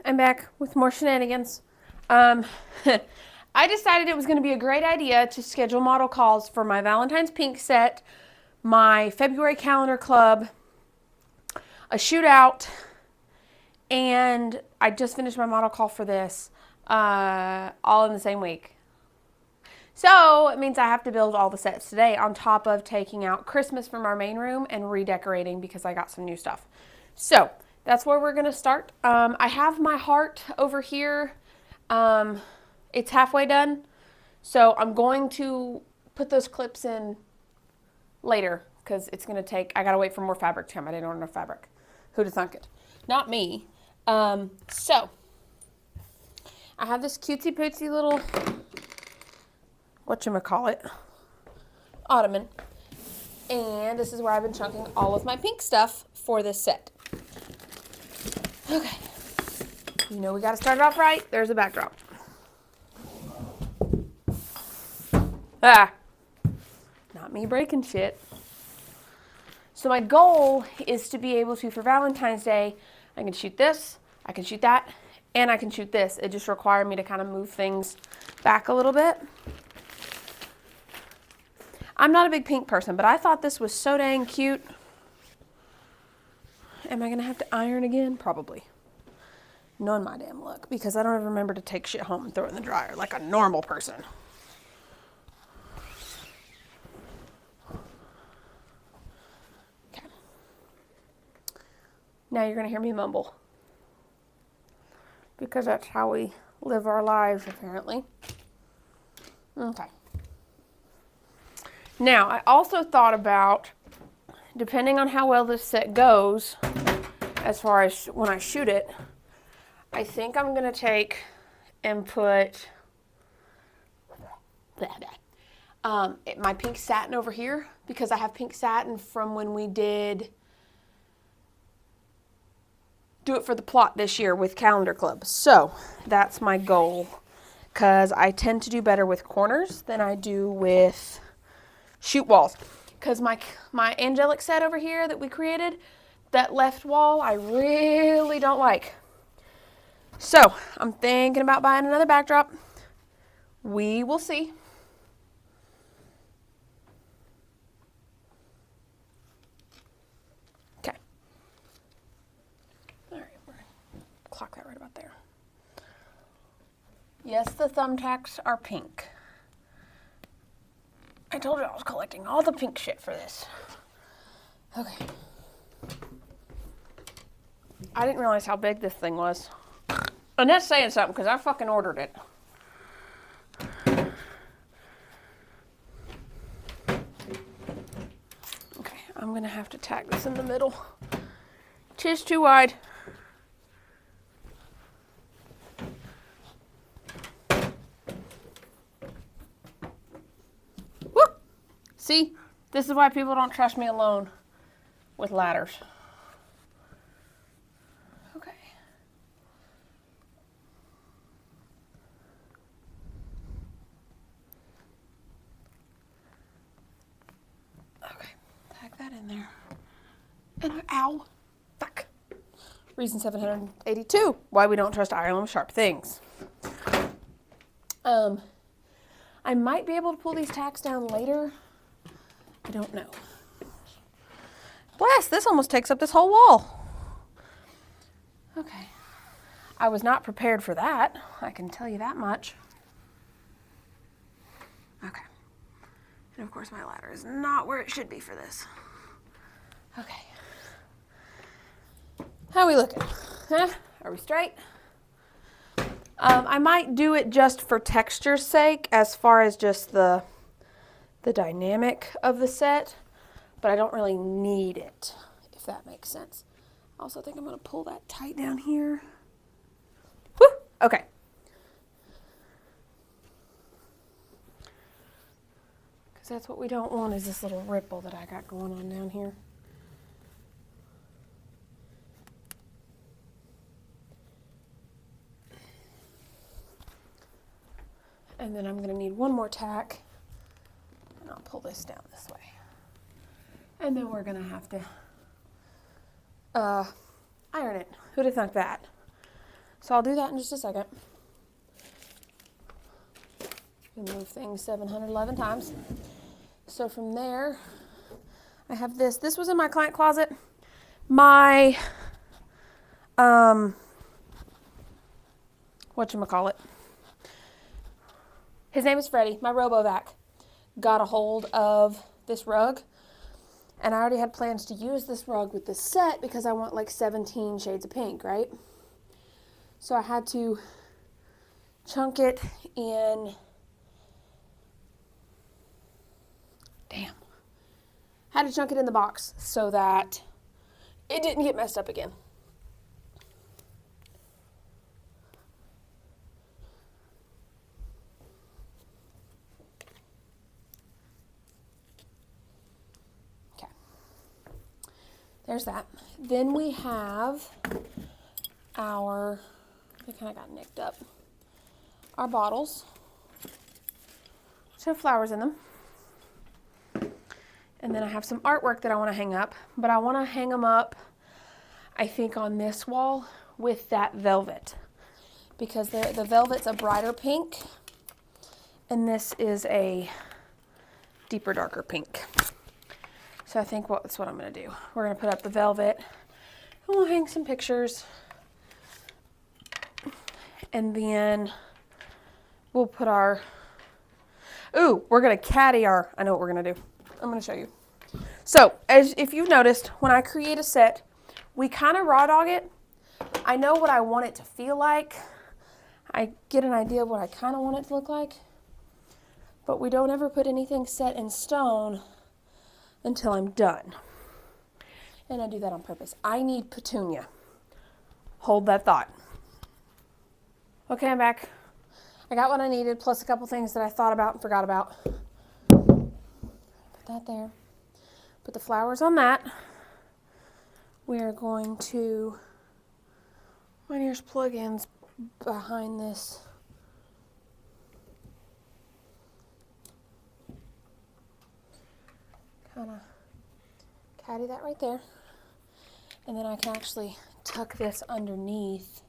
I'm back with more shenanigans. I decided it was going to be a great idea to schedule model calls for my Valentine's Pink set, my February calendar club, a shootout, and I just finished my model call for this, all in the same week. So it means I have to build all the sets today on top of taking out Christmas from our main room and redecorating because I got some new stuff. So that's where we're going to start. I have my heart over here. It's halfway done. So I'm going to put those clips in later because it's going to take, I got to wait for more fabric to come. I didn't order enough fabric. Who'd have thunk it? Not me. So I have this cutesy pootsy little, whatchamacallit, ottoman. And this is where I've been chunking all of my pink stuff for this set. Okay. You know we got to start it off right. There's a backdrop. Ah. Not me breaking shit. So my goal is to be able to, for Valentine's Day, I can shoot this, I can shoot that, and I can shoot this. It just required me to kind of move things back a little bit. I'm not a big pink person, but I thought this was so dang cute. Am I going to have to iron again? Probably. Knowing my damn luck, because I don't ever remember to take shit home and throw it in the dryer like a normal person. Okay. Now you're going to hear me mumble. Because that's how we live our lives, apparently. Okay. Now, I also thought about, depending on how well this set goes, as far as when I shoot it, I think I'm going to take and put my pink satin over here, because I have pink satin from when we did Do It for the Plot this year with Calendar Club. So that's my goal, because I tend to do better with corners than I do with shoot walls. Because my angelic set over here that we created, that left wall, I really don't like. So I'm thinking about buying another backdrop. We will see. Okay. All right, we're gonna clock that right about there. Yes, the thumbtacks are pink. I told you I was collecting all the pink shit for this. Okay. I didn't realize how big this thing was. And that's saying something, because I fucking ordered it. Okay, I'm going to have to tack this in the middle. Tis too wide. Woo! See? This is why people don't trust me alone with ladders. Okay. Okay, tack that in there. And ow, fuck. Reason 782, why we don't trust Ireland with sharp things. I might be able to pull these tacks down later. I don't know. Blast, this almost takes up this whole wall. Okay. I was not prepared for that. I can tell you that much. Okay. And of course my ladder is not where it should be for this. Okay. How are we looking? Huh? Are we straight? I might do it just for texture's sake, as far as just the dynamic of the set, but I don't really need it, if that makes sense. I also think I'm going to pull that tight down here. Woo! Okay. Because that's what we don't want, is this little ripple that I got going on down here. And then I'm going to need one more tack, and I'll pull this down this way. And then we're going to have to iron it. Who'd have thunk that? So I'll do that in just a second. Move things 711 times. So from there, I have this. This was in my client closet. My, whatchamacallit. His name is Freddie, my RoboVac, got a hold of this rug. And I already had plans to use this rug with this set because I want like 17 shades of pink, right? So I had to chunk it in, had to chunk it in the box so that it didn't get messed up again. Okay, there's that. Then we have our, they kind of got nicked up, our bottles, which have flowers in them. And then I have some artwork that I want to hang up, but I want to hang them up, I think, on this wall with that velvet, because the velvet's a brighter pink, and this is a deeper, darker pink. So I think that's what I'm going to do. We're going to put up the velvet, and we'll hang some pictures, and then we'll put our, ooh, we're going to caddy our, I know what we're going to do. I'm going to show you. So, if you've noticed, when I create a set, we kind of raw dog it. I know what I want it to feel like. I get an idea of what I kind of want it to look like. But we don't ever put anything set in stone until I'm done. And I do that on purpose. I need petunia. Hold that thought. Okay, I'm back. I got what I needed, plus a couple things that I thought about and forgot about. Put that there. Put the flowers on that. We are going to, there's plug-ins behind this. Kind of caddy that right there. And then I can actually tuck this underneath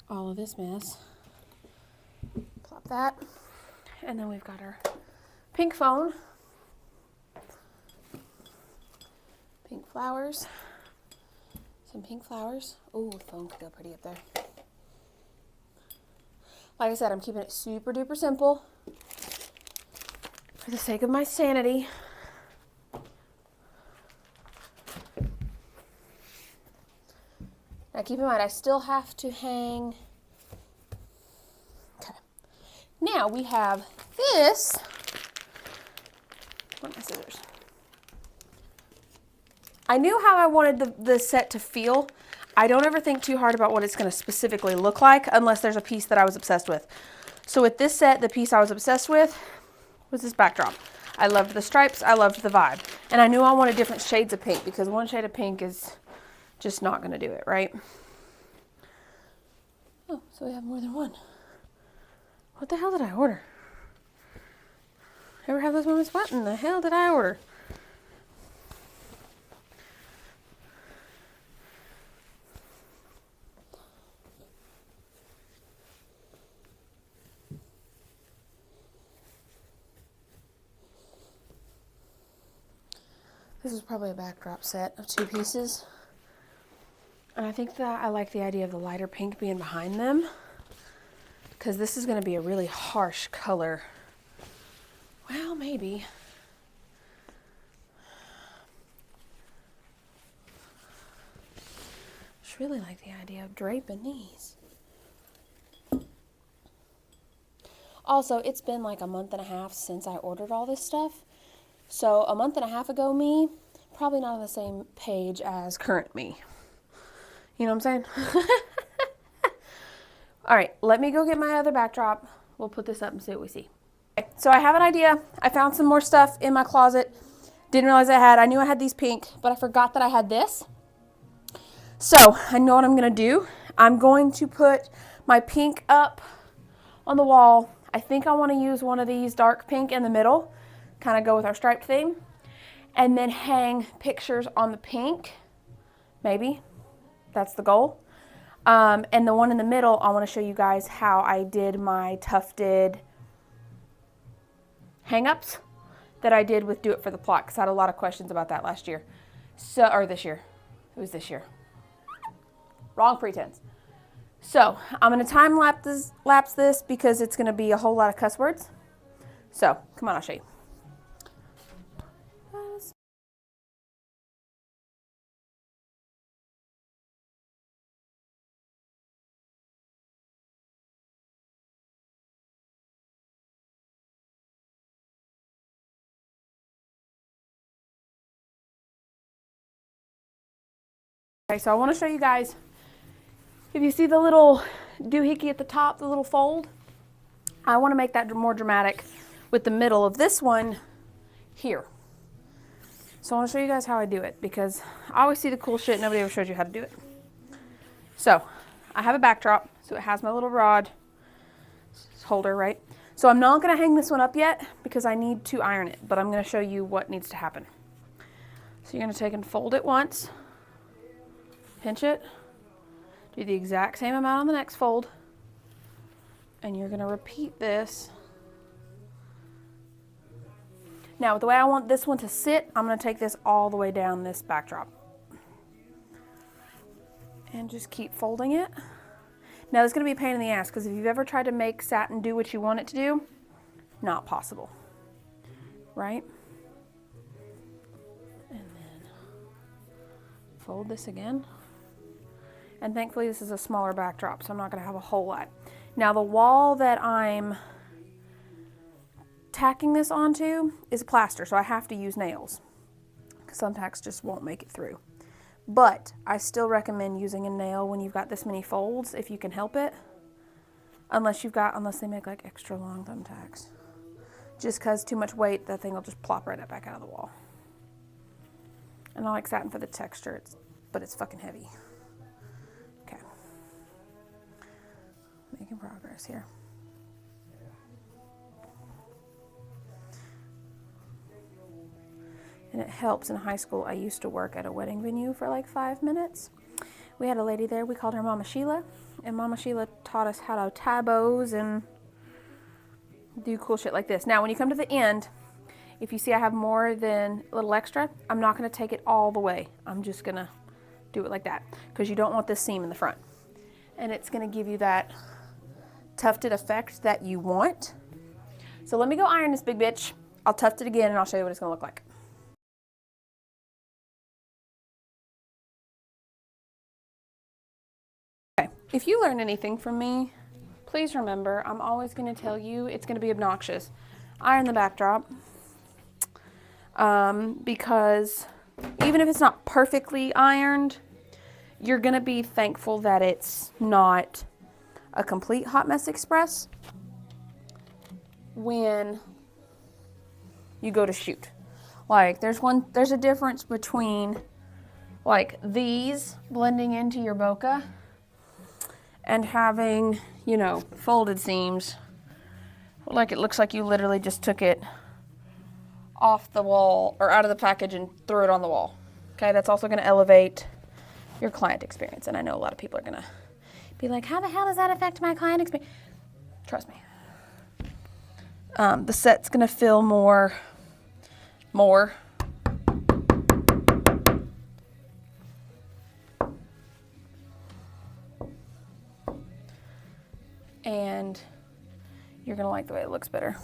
all of this mess. Plop that. And then we've got our pink phone. Pink flowers. Some pink flowers. Oh, the phone could go pretty up there. Like I said, I'm keeping it super duper simple for the sake of my sanity. Now keep in mind, I still have to hang. Okay. Now we have this. Where are my scissors? I knew how I wanted the set to feel. I don't ever think too hard about what it's going to specifically look like unless there's a piece that I was obsessed with. So with this set, the piece I was obsessed with was this backdrop. I loved the stripes. I loved the vibe. And I knew I wanted different shades of pink because one shade of pink is just not going to do it, right? Oh, so we have more than one. What the hell did I order? Ever have those moments? What in the hell did I order? This is probably a backdrop set of 2 pieces. And I think that I like the idea of the lighter pink being behind them, because this is going to be a really harsh color. Well, maybe. Just really like the idea of draping these. Also, it's been like a month and a half since I ordered all this stuff. So a month and a half ago me, probably not on the same page as current me. You know what I'm saying? All right, let me go get my other backdrop. We'll put this up and see what we see. Okay, so I have an idea. I found some more stuff in my closet. Didn't realize I knew I had these pink, but I forgot that I had this. So I know what I'm gonna do. I'm going to put my pink up on the wall. I think I wanna use one of these dark pink in the middle, kind of go with our striped theme, and then hang pictures on the pink, maybe. That's the goal. And the one in the middle, I want to show you guys how I did my tufted hang-ups that I did with Do It for the Plot, because I had a lot of questions about that last year. Or this year. It was this year. Wrong pretense. So I'm going to time lapse this because it's going to be a whole lot of cuss words. So come on, I'll show you. Okay, so I want to show you guys, if you see the little doohickey at the top, the little fold, I want to make that more dramatic with the middle of this one here. So I want to show you guys how I do it, because I always see the cool shit, nobody ever shows you how to do it. So I have a backdrop, so it has my little rod holder, right? So I'm not going to hang this one up yet because I need to iron it, but I'm going to show you what needs to happen. So you're going to take and fold it once, pinch it, do the exact same amount on the next fold, and you're going to repeat this. Now, the way I want this one to sit, I'm going to take this all the way down this backdrop. And just keep folding it. Now, it's going to be a pain in the ass, because if you've ever tried to make satin do what you want it to do, not possible, right? And then fold this again. And thankfully, this is a smaller backdrop, so I'm not going to have a whole lot. Now, the wall that I'm tacking this onto is plaster, so I have to use nails, because some tacks just won't make it through. But I still recommend using a nail when you've got this many folds, if you can help it. Unless they make like extra long thumbtacks. Just because too much weight, that thing will just plop right up back out of the wall. And I like satin for the texture, but it's fucking heavy. Okay. Making progress here. And it helps. In high school, I used to work at a wedding venue for like 5 minutes. We had a lady there, we called her Mama Sheila, and Mama Sheila taught us how to tie bows and do cool shit like this. Now, when you come to the end, if you see I have more than a little extra, I'm not going to take it all the way. I'm just going to do it like that, because you don't want this seam in the front. And it's going to give you that tufted effect that you want. So let me go iron this big bitch. I'll tuft it again, and I'll show you what it's going to look like. If you learn anything from me, please remember, I'm always going to tell you it's going to be obnoxious. Iron the backdrop, because even if it's not perfectly ironed, you're going to be thankful that it's not a complete hot mess express when you go to shoot. Like, there's a difference between like these blending into your bokeh and having, you know, folded seams. Like, it looks like you literally just took it off the wall or out of the package and threw it on the wall. Okay, that's also going to elevate your client experience. And I know a lot of people are going to be like, how the hell does that affect my client experience? Trust me. The set's going to feel more. And you're going to like the way it looks better.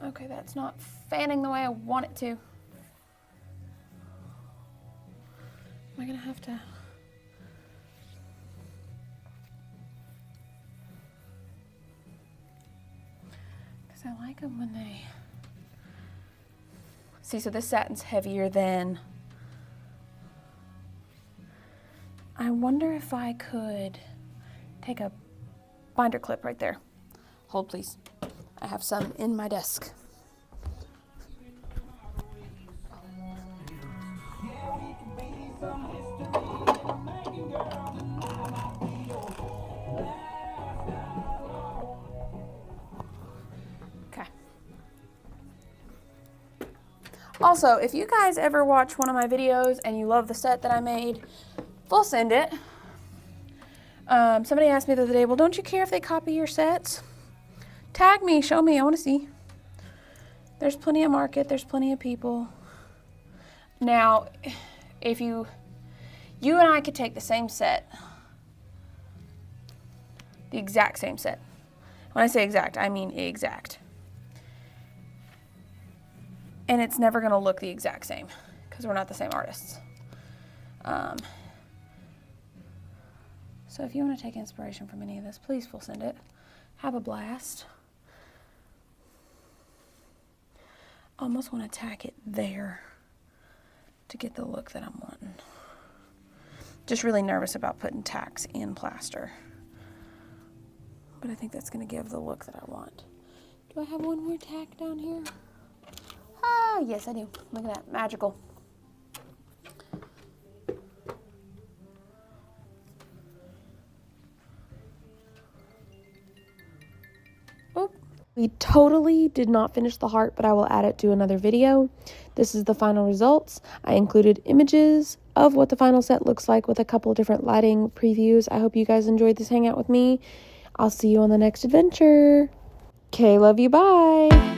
Okay, that's not fanning the way I want it to. Am I going to have to... Because I like them when they... See, so this satin's heavier than... I wonder if I could take a binder clip right there. Hold, please. I have some in my desk. Okay. Also, if you guys ever watch one of my videos and you love the set that I made, full send it. Somebody asked me the other day, well, don't you care if they copy your sets? Tag me, show me, I want to see. There's plenty of market, there's plenty of people. Now, if you and I could take the same set, the exact same set. When I say exact, I mean exact. And it's never going to look the exact same because we're not the same artists. So if you want to take inspiration from any of this, please full send it. Have a blast. Almost want to tack it there to get the look that I'm wanting. Just really nervous about putting tacks in plaster. But I think that's going to give the look that I want. Do I have one more tack down here? Ah, yes I do. Look at that, magical. Oop. We totally did not finish the heart, but I will add it to another video. This is the final results. I included images of what the final set looks like with a couple different lighting previews. I hope you guys enjoyed this hangout with me. I'll see you on the next adventure. Okay, love you, bye.